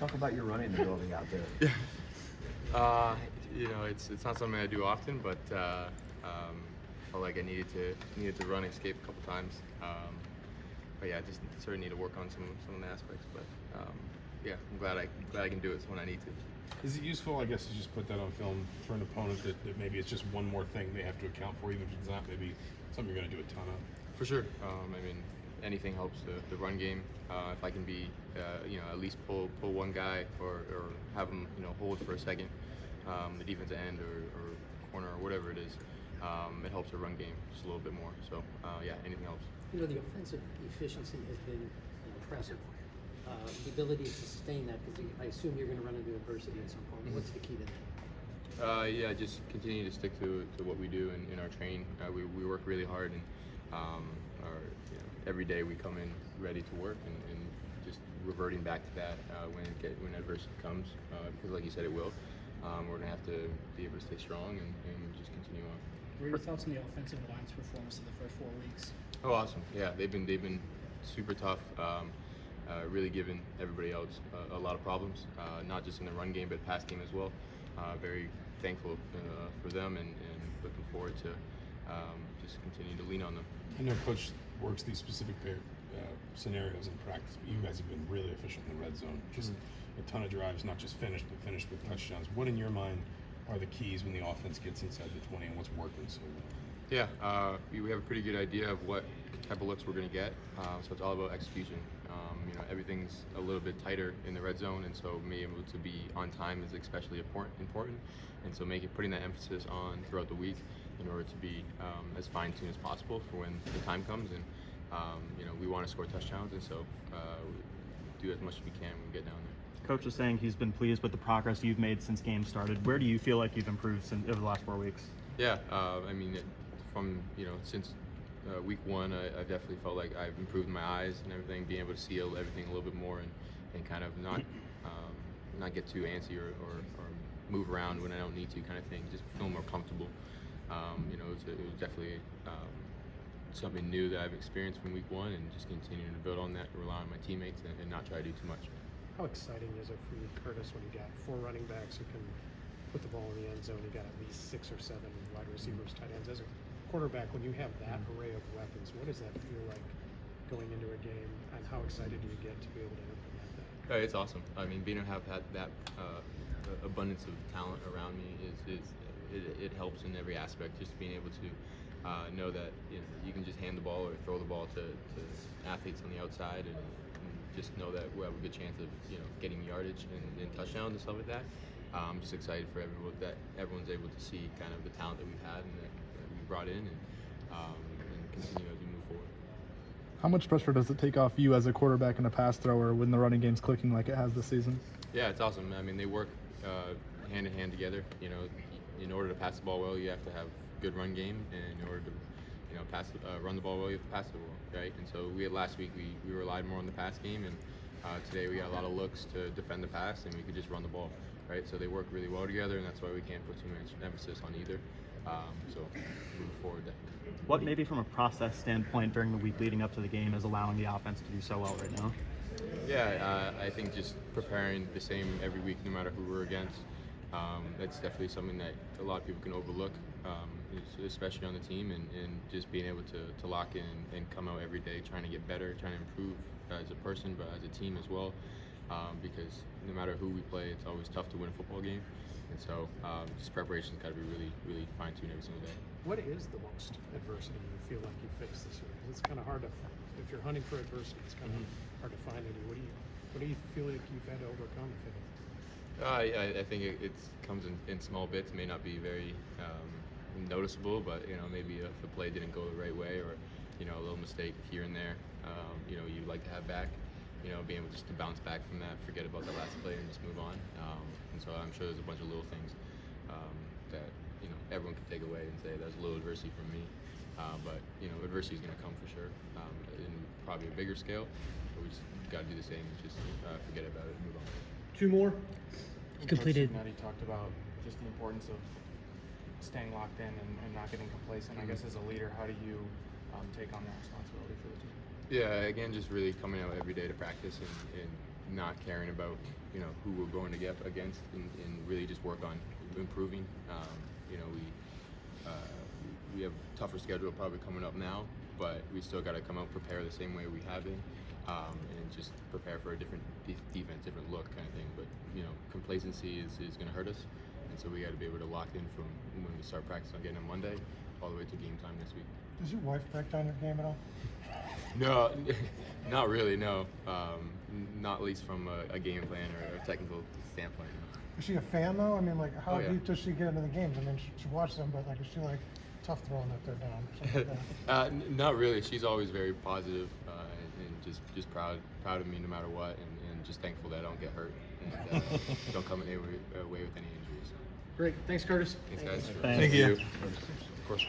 Talk about your running ability out there. It's not something I do often, but felt like I needed to run and escape a couple times. But yeah, I just sort of need to work on some of the aspects. But yeah, I'm glad I can do it when I need to. Is it useful, I guess, to just put that on film for an opponent that maybe it's just one more thing they have to account for, even if it's not maybe something you're going to do a ton of? For sure. Anything helps the run game. If I can be, at least pull one guy or have him, hold for a second, the defensive end or corner or whatever it is, it helps the run game just a little bit more. So yeah, anything helps. The offensive efficiency has been impressive. The ability to sustain that, because I assume you're going to run into adversity at some point. What's the key to that? Yeah, just continue to stick to what we do in our training. We work really hard, and every day we come in ready to work, and just reverting back to that when adversity comes, because like you said, it will. We're going to have to be able to stay strong and just continue on. What are your thoughts on the offensive line's performance in the first 4 weeks? Oh, awesome! Yeah, they've been super tough. Really giving everybody else a lot of problems, not just in the run game but pass game as well. Very thankful for them and looking forward to just continue to lean on them. I know Coach works these specific scenarios in practice, but you guys have been really efficient in the red zone. Just a ton of drives, not just finished, but finished with touchdowns. What in your mind are the keys when the offense gets inside the 20 and what's working so well? Yeah, we have a pretty good idea of what type of looks we're going to get, so it's all about execution. Everything's a little bit tighter in the red zone, and so being able to be on time is especially important. And so putting that emphasis on throughout the week in order to be as fine-tuned as possible for when the time comes. And we want to score touchdowns, and so do as much as we can when we get down there. Coach is saying he's been pleased with the progress you've made since games started. Where do you feel like you've improved over the last 4 weeks? Yeah, since week one, I definitely felt like I've improved my eyes and everything, being able to see everything a little bit more and kind of not get too antsy or move around when I don't need to, kind of thing. Just feel more comfortable. It was definitely something new that I've experienced from week one, and just continuing to build on that, rely on my teammates, and not try to do too much. How exciting is it for you, Kurtis, when you got 4 running backs who can put the ball in the end zone? You got at least 6 or 7 wide receivers, tight ends. As a quarterback, when you have that array of weapons, what does that feel like going into a game, and how excited do you get to be able to implement that? It's awesome. Being able to have that abundance of talent around me it helps in every aspect. Just being able to know that you can just hand the ball or throw the ball to athletes on the outside, and just know that we have a good chance of getting yardage and touchdowns and stuff like that. I'm just excited for everyone that everyone's able to see kind of the talent that we've had and that we brought in, and continue as we move forward. How much pressure does it take off you as a quarterback and a pass thrower when the running game's clicking like it has this season? Yeah, it's awesome. They work hand in hand together. In order to pass the ball well, you have to have good run game, and in order to run the ball well, you have to pass the ball, right? And so last week we relied more on the pass game, and today we got a lot of looks to defend the pass, and we could just run the ball, right? So they work really well together, and that's why we can't put too much emphasis on either. So moving forward, definitely. What maybe from a process standpoint during the week leading up to the game is allowing the offense to do so well right now? Yeah, I think just preparing the same every week, no matter who we're against. That's definitely something that a lot of people can overlook, especially on the team, and just being able to lock in and come out every day trying to get better, trying to improve as a person, but as a team as well, because no matter who we play, it's always tough to win a football game, and so just preparation's got to be really, really fine-tuned every single day. What is the most adversity you feel like you faced this year? Because it's kind of hard to, if you're hunting for adversity, it's kind of hard to find any. What do you feel like you've had to overcome, if anything? I think it comes in small bits. May not be very noticeable, but maybe if the play didn't go the right way, or a little mistake here and there, you'd like to have back. Being able just to bounce back from that, forget about the last play, and just move on. And so I'm sure there's a bunch of little things that everyone can take away and say that's a little adversity from me. But adversity is going to come for sure, in probably a bigger scale. But we just got to do the same, just forget about it and move on. 2 more. He completed. He talked about just the importance of staying locked in and not getting complacent. I guess as a leader, how do you take on that responsibility for the team? Yeah, again, just really coming out every day to practice and not caring about who we're going to get against, and really just work on improving. We have a tougher schedule probably coming up now, but we still got to come out prepare the same way we have been, and just prepare for a different defense, different look kind of thing. But complacency is going to hurt us, and so we got to be able to lock in from when we start practice again on Monday all the way to game time next week. Does your wife break down your game at all? No, not really. No, not at least from a game plan or a technical standpoint. No. Is she a fan though? I mean, like, how Oh, yeah. deep does she get into the games? I mean, she watches them, but like, is she like tough throwing if they're down? Or something like that? Not really. She's always very positive, and just proud of me no matter what, and just thankful that I don't get hurt and don't come away with any injuries. Great. Thanks, Curtis. Thanks, guys. Thank you. Of course.